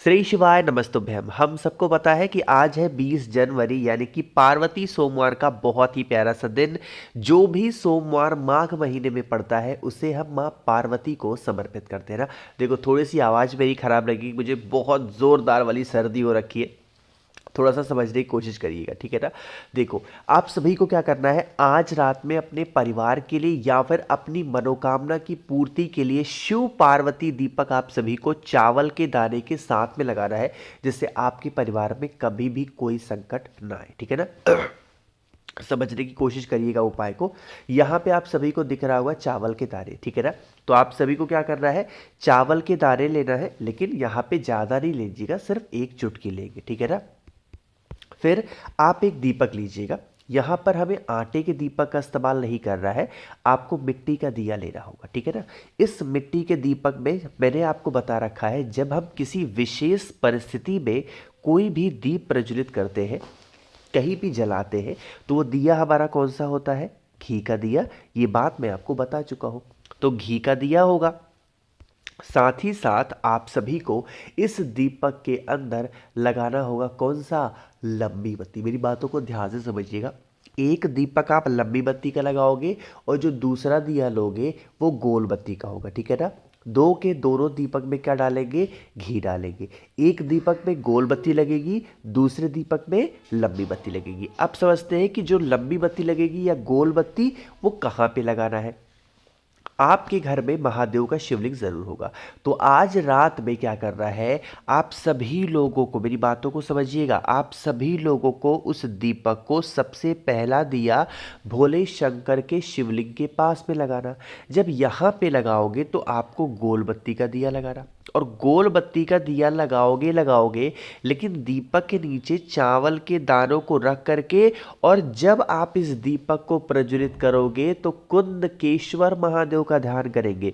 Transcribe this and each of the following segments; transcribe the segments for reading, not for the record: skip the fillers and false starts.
श्री शिवाय नमस्तुभ्यम। हम सबको पता है कि आज है 20 जनवरी यानी कि पार्वती सोमवार का बहुत ही प्यारा सा दिन। जो भी सोमवार माघ महीने में पड़ता है उसे हम माँ पार्वती को समर्पित करते हैं ना। देखो थोड़ी सी आवाज़ मेरी खराब लगी, मुझे बहुत ज़ोरदार वाली सर्दी हो रखी है, थोड़ा सा समझने की कोशिश करिएगा, ठीक है ना। देखो आप सभी को क्या करना है, आज रात में अपने परिवार के लिए या फिर अपनी मनोकामना की पूर्ति के लिए शिव पार्वती दीपक आप सभी को चावल के दाने के साथ में लगाना है, जिससे आपके परिवार में कभी भी कोई संकट ना आए, ठीक है ना। समझने की कोशिश करिएगा उपाय को। यहाँ पे आप सभी को दिख रहा होगा चावल के दाने, ठीक है ना। तो आप सभी को क्या करना है, चावल के दाने लेना है, लेकिन यहाँ पे ज़्यादा नहीं लीजिएगा, सिर्फ एक चुटकी लेंगे, ठीक है ना। फिर आप एक दीपक लीजिएगा। यहाँ पर हमें आटे के दीपक का इस्तेमाल नहीं कर रहा है, आपको मिट्टी का दिया लेना होगा, ठीक है ना। इस मिट्टी के दीपक में मैंने आपको बता रखा है, जब हम किसी विशेष परिस्थिति में कोई भी दीप प्रज्वलित करते हैं, कहीं भी जलाते हैं, तो वो दिया हमारा कौन सा होता है, घी का दिया। ये बात मैं आपको बता चुका हूँ, तो घी का दिया होगा। साथ ही साथ आप सभी को इस दीपक के अंदर लगाना होगा कौन सा, लंबी बत्ती। मेरी बातों को ध्यान से समझिएगा। एक दीपक आप लंबी बत्ती का लगाओगे और जो दूसरा दिया लोगे वो गोल बत्ती का होगा, ठीक है ना। दो के दोनों दीपक में क्या डालेंगे, घी डालेंगे। एक दीपक में गोल बत्ती लगेगी, दूसरे दीपक में लंबी बत्ती लगेगी। अब समझते हैं कि जो लंबी बत्ती लगेगी या गोल बत्ती वो कहाँ पे लगाना है। आपके घर में महादेव का शिवलिंग जरूर होगा। तो आज रात में क्या करना है, आप सभी लोगों को, मेरी बातों को समझिएगा, आप सभी लोगों को उस दीपक को सबसे पहला दिया भोले शंकर के शिवलिंग के पास में लगाना। जब यहाँ पे लगाओगे तो आपको गोल बत्ती का दिया लगाना, और गोल बत्ती का दिया लगाओगे, लेकिन दीपक के नीचे चावल के दानों को रख करके, और जब आप इस दीपक को प्रज्वलित करोगे तो कुंदकेश्वर महादेव का ध्यान करेंगे।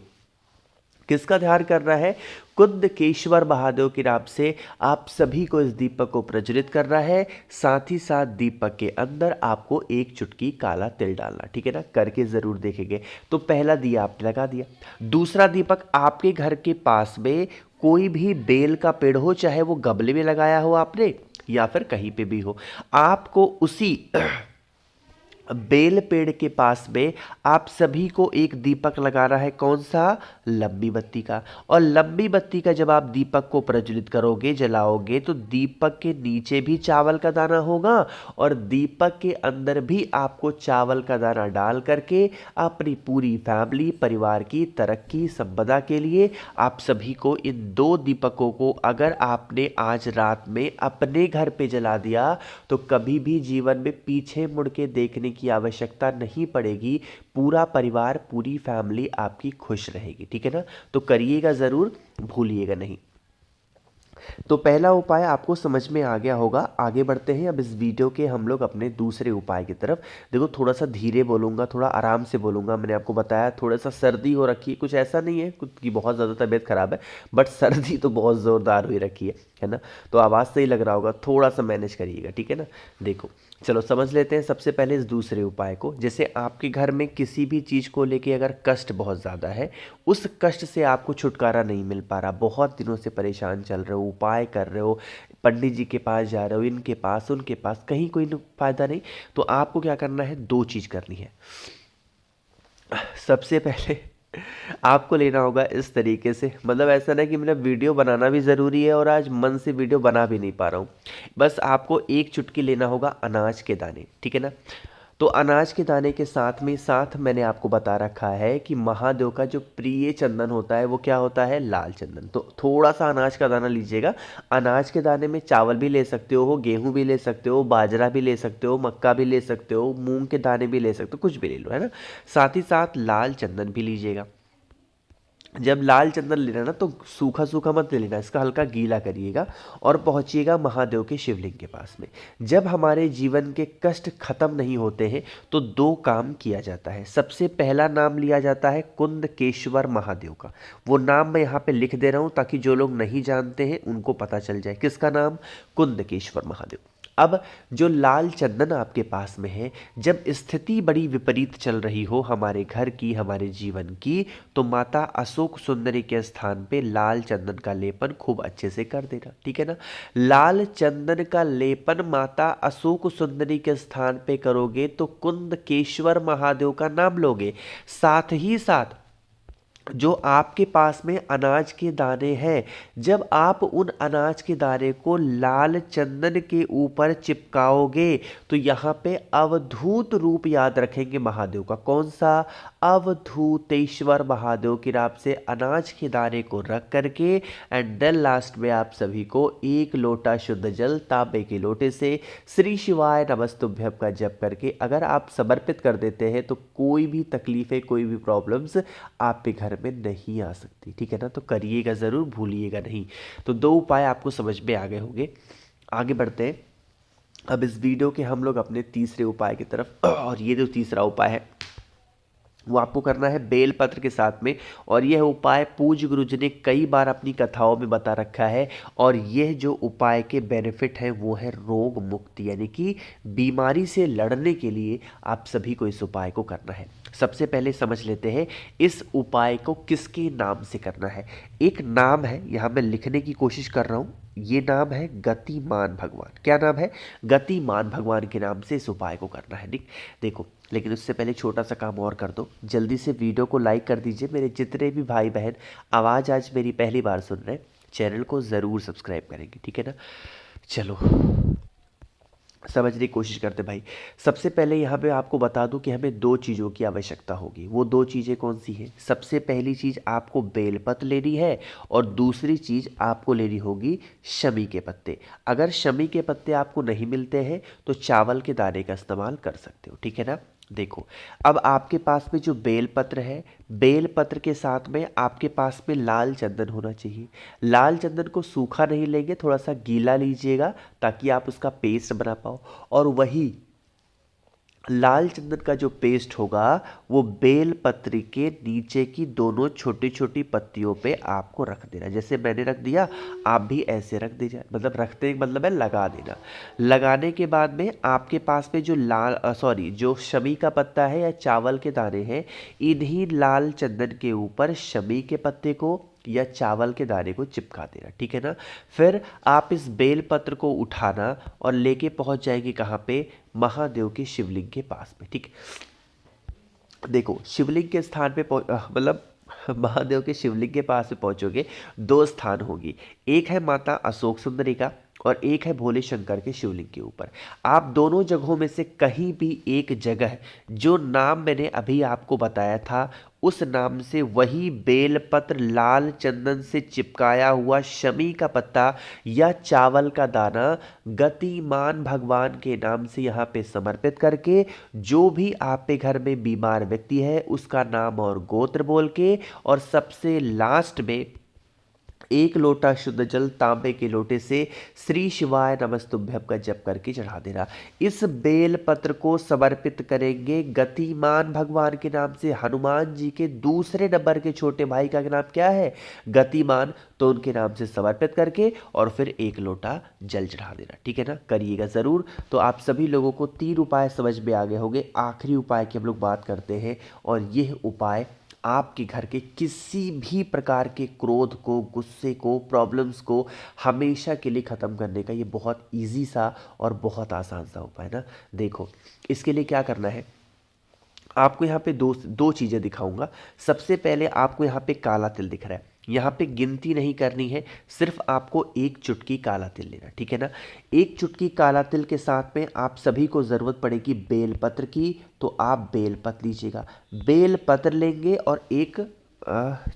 किसका ध्यान करना है, कुंदकेश्वर महादेव के नाम से आप सभी को इस दीपक को प्रज्वलित करना है। साथ ही साथ दीपक के अंदर आपको एक चुटकी काला तिल डालना, ठीक है ना। करके जरूर देखेंगे। तो पहला दिया आपने लगा दिया। दूसरा दीपक आपके घर के पास में कोई भी बेल का पेड़ हो, चाहे वो गमले में लगाया हो आपने या फिर कहीं पे भी हो, आपको उसी बेल पेड़ के पास में आप सभी को एक दीपक लगाना है, कौन सा, लंबी बत्ती का। और लंबी बत्ती का जब आप दीपक को प्रज्वलित करोगे, जलाओगे, तो दीपक के नीचे भी चावल का दाना होगा और दीपक के अंदर भी आपको चावल का दाना डाल करके अपनी पूरी फैमिली, परिवार की तरक्की संपदा के लिए आप सभी को इन दो दीपकों को अगर आपने आज रात में अपने घर पे जला दिया तो कभी भी जीवन में पीछे मुड़ के देखने की आवश्यकता नहीं पड़ेगी। पूरा परिवार, पूरी फैमिली आपकी खुश रहेगी, ठीक है ना। तो करिएगा ज़रूर, भूलिएगा नहीं। तो पहला उपाय आपको समझ में आ गया होगा। आगे बढ़ते हैं अब इस वीडियो के हम लोग अपने दूसरे उपाय की तरफ। देखो थोड़ा सा धीरे बोलूँगा, थोड़ा आराम से बोलूँगा। मैंने आपको बताया थोड़ा सा सर्दी हो रखी है, कुछ ऐसा नहीं है खुद की बहुत ज़्यादा तबीयत खराब है, बट सर्दी तो बहुत ज़ोरदार हुई रखी है ना। तो आवाज़ से ही लग रहा होगा, थोड़ा सा मैनेज करिएगा, ठीक है ना। देखो चलो समझ लेते हैं सबसे पहले इस दूसरे उपाय को। जैसे आपके घर में किसी भी चीज़ को लेके अगर कष्ट बहुत ज़्यादा है, उस कष्ट से आपको छुटकारा नहीं मिल पा रहा, बहुत दिनों से परेशान चल रहे हो, उपाय कर रहे हो, पंडित जी के पास जा रहे हो, इनके पास उनके पास, कहीं कोई फायदा नहीं, तो आपको क्या करना है, दो चीज़ करनी है। सबसे पहले आपको लेना होगा इस तरीके से, मतलब ऐसा नहीं कि मेरा वीडियो बनाना भी ज़रूरी है और आज मन से वीडियो बना भी नहीं पा रहा हूँ। बस आपको एक चुटकी लेना होगा अनाज के दाने, ठीक है ना। तो अनाज के दाने के साथ में साथ मैंने आपको बता रखा है कि महादेव का जो प्रिय चंदन होता है वो क्या होता है, लाल चंदन। तो थोड़ा सा अनाज का दाना लीजिएगा। अनाज के दाने में चावल भी ले सकते हो, गेहूं भी ले सकते हो, बाजरा भी ले सकते हो, मक्का भी ले सकते हो, मूंग के दाने भी ले सकते हो, कुछ भी ले लो, है ना। साथ ही साथ लाल चंदन भी लीजिएगा। जब लाल चंदन लेना ना तो सूखा सूखा मत ले लेना, इसका हल्का गीला करिएगा और पहुंचिएगा महादेव के शिवलिंग के पास में। जब हमारे जीवन के कष्ट खत्म नहीं होते हैं तो दो काम किया जाता है। सबसे पहला नाम लिया जाता है कुंदकेश्वर महादेव का। वो नाम मैं यहाँ पे लिख दे रहा हूँ ताकि जो लोग नहीं जानते हैं उनको पता चल जाए। किसका नाम, कुंदकेश्वर महादेव। अब जो लाल चंदन आपके पास में है, जब स्थिति बड़ी विपरीत चल रही हो हमारे घर की, हमारे जीवन की, तो माता अशोक सुंदरी के स्थान पे लाल चंदन का लेपन खूब अच्छे से कर देना। ठीक है ना। लाल चंदन का लेपन माता अशोक सुंदरी के स्थान पे करोगे तो कुंदकेश्वर महादेव का नाम लोगे। साथ ही साथ जो आपके पास में अनाज के दाने हैं, जब आप उन अनाज के दाने को लाल चंदन के ऊपर चिपकाओगे तो यहाँ पे अवधूत रूप याद रखेंगे महादेव का। कौन सा? अवधूतेश्वर महादेव के नाम से अनाज के दाने को रख करके एंड देन लास्ट में आप सभी को एक लोटा शुद्ध जल तांबे के लोटे से श्री शिवाय नमस्तुभ्यम का जप करके अगर आप समर्पित कर देते हैं तो कोई भी तकलीफें, कोई भी प्रॉब्लम्स आप पे घर में नहीं आ सकती। ठीक है ना। तो करिएगा ज़रूर, भूलिएगा नहीं। तो 2 उपाय आपको समझ में आ गए होंगे। आगे बढ़ते हैं अब इस वीडियो के हम लोग अपने तीसरे उपाय की तरफ। और ये जो तीसरा उपाय है वो आपको करना है बेलपत्र के साथ में। और यह उपाय पूज्य गुरु जी ने कई बार अपनी कथाओं में बता रखा है। और यह जो उपाय के बेनिफिट हैं वो है रोग मुक्ति, यानी कि बीमारी से लड़ने के लिए आप सभी को इस उपाय को करना है। सबसे पहले समझ लेते हैं इस उपाय को किसके नाम से करना है। एक नाम है, यहाँ मैं लिखने की कोशिश कर रहा हूँ। ये नाम है गतिमान भगवान। क्या नाम है? गतिमान भगवान के नाम से इस उपाय को करना है। ठीक, देखो, लेकिन उससे पहले छोटा सा काम और कर दो, जल्दी से वीडियो को लाइक कर दीजिए। मेरे जितने भी भाई बहन आवाज़ आज मेरी पहली बार सुन रहे हैं, चैनल को ज़रूर सब्सक्राइब करेंगे। ठीक है ना। चलो समझने की कोशिश करते भाई। सबसे पहले यहाँ पे आपको बता दूं कि हमें 2 चीज़ों की आवश्यकता होगी। वो 2 चीज़ें कौन सी हैं? सबसे पहली चीज़ आपको बेलपत्र लेनी है और दूसरी चीज़ आपको लेनी होगी शमी के पत्ते। अगर शमी के पत्ते आपको नहीं मिलते हैं तो चावल के दाने का इस्तेमाल कर सकते हो। ठीक है ना। देखो, अब आपके पास में जो बेलपत्र है, बेलपत्र के साथ में आपके पास में लाल चंदन होना चाहिए। लाल चंदन को सूखा नहीं लेंगे, थोड़ा सा गीला लीजिएगा ताकि आप उसका पेस्ट बना पाओ। और वही लाल चंदन का जो पेस्ट होगा वो बेल पत्र के नीचे की दोनों छोटी छोटी पत्तियों पे आपको रख देना। जैसे मैंने रख दिया, आप भी ऐसे रख दीजिए। मतलब रखते मतलब है लगा देना। लगाने के बाद में आपके पास में जो जो शमी का पत्ता है या चावल के दाने हैं, इन्हीं लाल चंदन के ऊपर शमी के पत्ते को या चावल के दाने को चिपका देना। ठीक है ना। फिर आप इस बेल पत्र को उठाना और लेके पहुंच जाएंगे कहाँ पे? महादेव के शिवलिंग के पास में। ठीक, देखो शिवलिंग के स्थान पे मतलब महादेव के शिवलिंग के पास में पहुंचोगे, 2 स्थान होगी। एक है माता अशोक सुंदरी का और एक है भोले शंकर के शिवलिंग के ऊपर। आप दोनों जगहों में से कहीं भी एक जगह, जो नाम मैंने अभी आपको बताया था उस नाम से वही बेलपत्र लाल चंदन से चिपकाया हुआ शमी का पत्ता या चावल का दाना गतिमान भगवान के नाम से यहाँ पे समर्पित करके, जो भी आप पे घर में बीमार व्यक्ति है उसका नाम और गोत्र बोल के, और सबसे लास्ट में 1 लोटा शुद्ध जल तांबे के लोटे से श्री शिवाय नमस्तुभ्यम का जप करके चढ़ा देना। इस बेल पत्र को समर्पित करेंगे गतिमान भगवान के नाम से। हनुमान जी के दूसरे नंबर के छोटे भाई का नाम क्या है? गतिमान। तो उनके नाम से समर्पित करके और फिर 1 लोटा जल चढ़ा देना। ठीक है ना। करिएगा ज़रूर। तो आप सभी लोगों को 3 उपाय समझ में आ गए होंगे। आखिरी उपाय की हम लोग बात करते हैं, और यह उपाय आपके घर के किसी भी प्रकार के क्रोध को, गुस्से को, प्रॉब्लम्स को हमेशा के लिए ख़त्म करने का ये बहुत इजी सा और बहुत आसान सा उपाय है ना। देखो, इसके लिए क्या करना है, आपको यहाँ पे दो चीज़ें दिखाऊंगा। सबसे पहले आपको यहाँ पे काला तिल दिख रहा है, यहाँ पे गिनती नहीं करनी है, सिर्फ आपको 1 चुटकी काला तिल लेना। ठीक है ना। 1 चुटकी काला तिल के साथ में आप सभी को ज़रूरत पड़ेगी बेलपत्र की, तो आप बेलपत्र लीजिएगा। बेलपत्र लेंगे और 1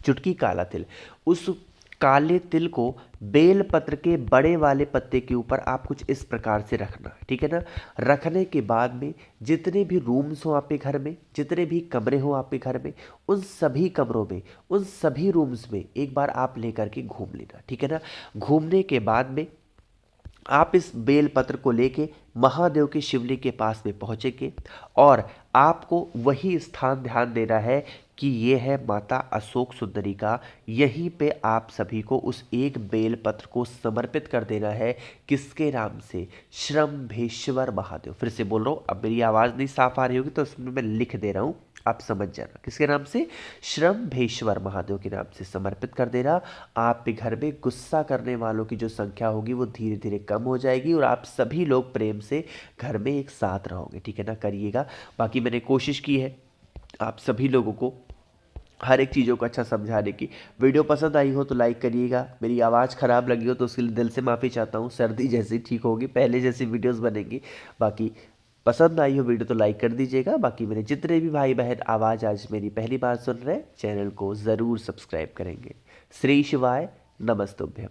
चुटकी काला तिल। उस काले तिल को बेलपत्र के बड़े वाले पत्ते के ऊपर आप कुछ इस प्रकार से रखना। ठीक है ना। रखने के बाद में जितने भी रूम्स हो आपके घर में, जितने भी कमरे हो आपके घर में, उन सभी कमरों में, उन सभी रूम्स में एक बार आप लेकर के घूम लेना। ठीक है ना। घूमने के बाद में आप इस बेलपत्र को लेके महादेव के शिवलिंग के पास में पहुँचेंगे और आपको वही स्थान ध्यान देना है कि ये है माता अशोक सुंदरी का। यहीं पे आप सभी को उस एक बेल पत्र को समर्पित कर देना है। किसके नाम से? श्रम्भेश्वर महादेव। फिर से बोल रहा हूँ, अब मेरी आवाज़ नहीं साफ आ रही होगी तो उसमें मैं लिख दे रहा हूँ, आप समझ जाना। किसके नाम से? श्रम्भेश्वर महादेव के नाम से समर्पित कर देना। आप घर में गुस्सा करने वालों की जो संख्या होगी वो धीरे धीरे कम हो जाएगी और आप सभी लोग प्रेम से घर में एक साथ रहोगे। ठीक है ना, करिएगा। बाकी मैंने कोशिश की है आप सभी लोगों को हर एक चीज़ों को अच्छा समझाने की। वीडियो पसंद आई हो तो लाइक करिएगा। मेरी आवाज़ ख़राब लगी हो तो उसके लिए दिल से माफ़ी चाहता हूँ। सर्दी जैसी ठीक होगी, पहले जैसी वीडियोस बनेंगी। बाकी पसंद आई हो वीडियो तो लाइक कर दीजिएगा। बाकी मेरे जितने भी भाई बहन आवाज़ आज मेरी पहली बार सुन रहे हैं, चैनल को ज़रूर सब्सक्राइब करेंगे। श्री शिवाय नमस्तुभ्यम।